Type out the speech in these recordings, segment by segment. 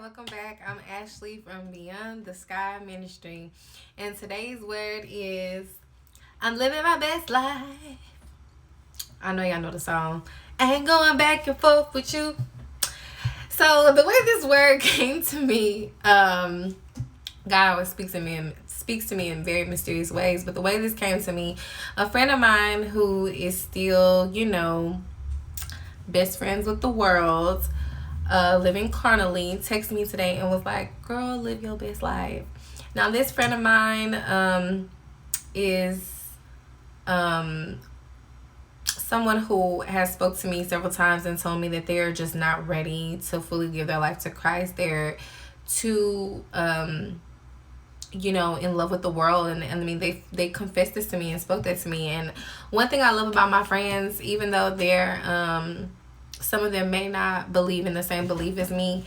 welcome back. I'm Ashley from Beyond the Sky Ministry, and today's word is I'm living my best life. I know y'all know the song. I ain't going back and forth with you. So the way this word came to me, God always speaks to me in very mysterious ways. But the way this came to me, a friend of mine who is still, best friends with the world, living carnally, texted me today and was like, girl, live your best life. Now this friend of mine is someone who has spoke to me several times and told me that they're just not ready to fully give their life to Christ. They're too in love with the world, and I mean they confessed this to me and spoke that to me. And one thing I love about my friends, even though they're some of them may not believe in the same belief as me,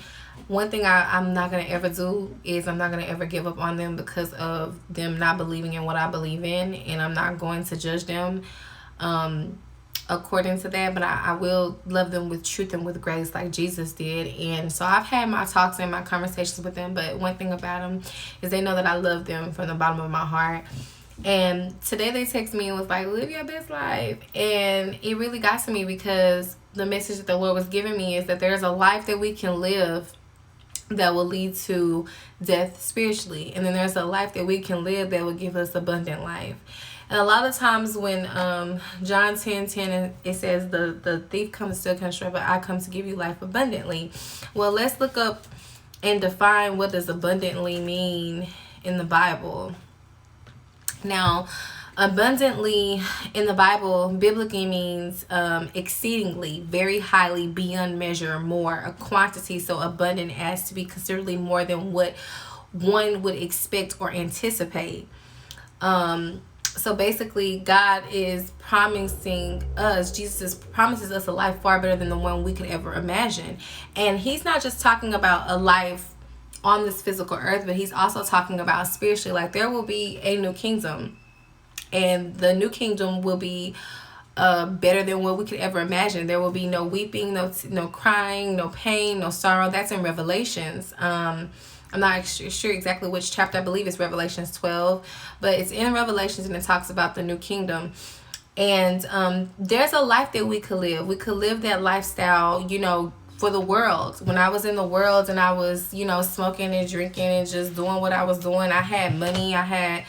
one thing I'm not going to ever do is I'm not going to ever give up on them because of them not believing in what I believe in, and I'm not going to judge them according to that, but I will love them with truth and with grace like Jesus did. And so I've had my talks and my conversations with them, but one thing about them is they know that I love them from the bottom of my heart. And today they texted me and was like, live your best life. And it really got to me because the message that the Lord was giving me is that there's a life that we can live that will lead to death spiritually. And then there's a life that we can live that will give us abundant life. And a lot of times when John 10:10, it says the thief comes to steal, kill, and destroy, but I come to give you life abundantly. Well, let's look up and define what does abundantly mean in the Bible. Now, abundantly in the Bible biblically means exceedingly, very highly, beyond measure, more, a quantity so abundant as to be considerably more than what one would expect or anticipate. So basically, God is promising us, Jesus promises us a life far better than the one we could ever imagine. And he's not just talking about a life on this physical earth, but he's also talking about spiritually. Like, there will be a new kingdom, and the new kingdom will be better than what we could ever imagine. There will be no weeping, no crying, no pain, no sorrow. That's in Revelations. I'm not sure exactly which chapter. I believe it's Revelations 12, but it's in Revelations, and it talks about the new kingdom. And there's a life that we could live. We could live that lifestyle, for the world. When I was in the world and I was, smoking and drinking and just doing what I was doing, I had money, I had,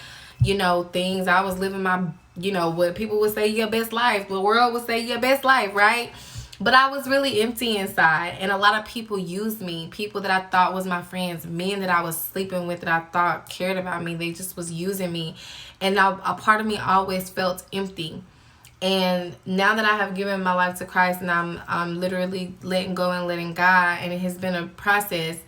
things. I was living my, what people would say your best life. The world would say your best life, right? But I was really empty inside, and a lot of people used me. People that I thought was my friends, men that I was sleeping with that I thought cared about me, they just was using me. And now a part of me always felt empty. And now that I have given my life to Christ, and I'm literally letting go and letting God, and it has been a process,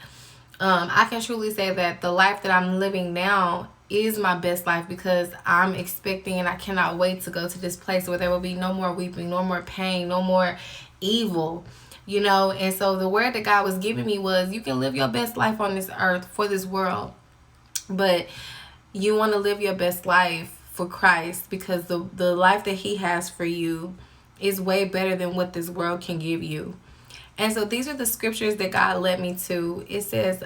I can truly say that the life that I'm living now is my best life, because I'm expecting and I cannot wait to go to this place where there will be no more weeping, no more pain, no more evil, and so the word that God was giving me was, you can live your best life on this earth for this world, but you want to live your best life for Christ, because the life that he has for you is way better than what this world can give you. And so these are the scriptures that God led me to. It says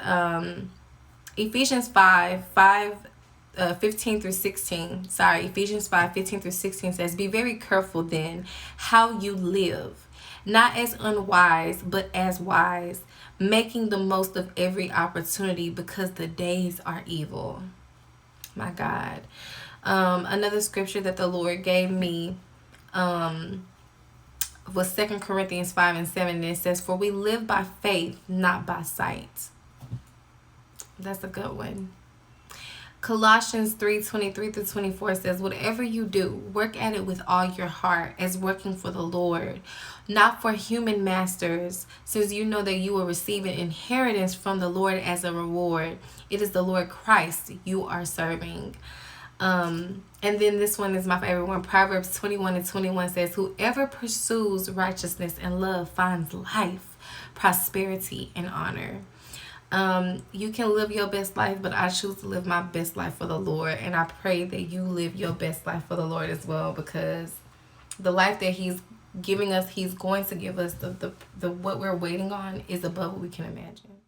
Ephesians 15 through 16. Ephesians 5:15 through 16 says, be very careful then how you live, not as unwise, but as wise, making the most of every opportunity, because the days are evil. My God. Another scripture that the Lord gave me was 2 Corinthians 5:7. And it says, for we live by faith, not by sight. That's a good one. Colossians 3:23 through 24 says, whatever you do, work at it with all your heart, as working for the Lord, not for human masters, since you know that you will receive an inheritance from the Lord as a reward. It is the Lord Christ you are serving. And then this one is my favorite one. Proverbs 21:21 says, whoever pursues righteousness and love finds life, prosperity, and honor. You can live your best life, but I choose to live my best life for the Lord. And I pray that you live your best life for the Lord as well, because the life that he's giving us, he's going to give us, the what we're waiting on is above what we can imagine.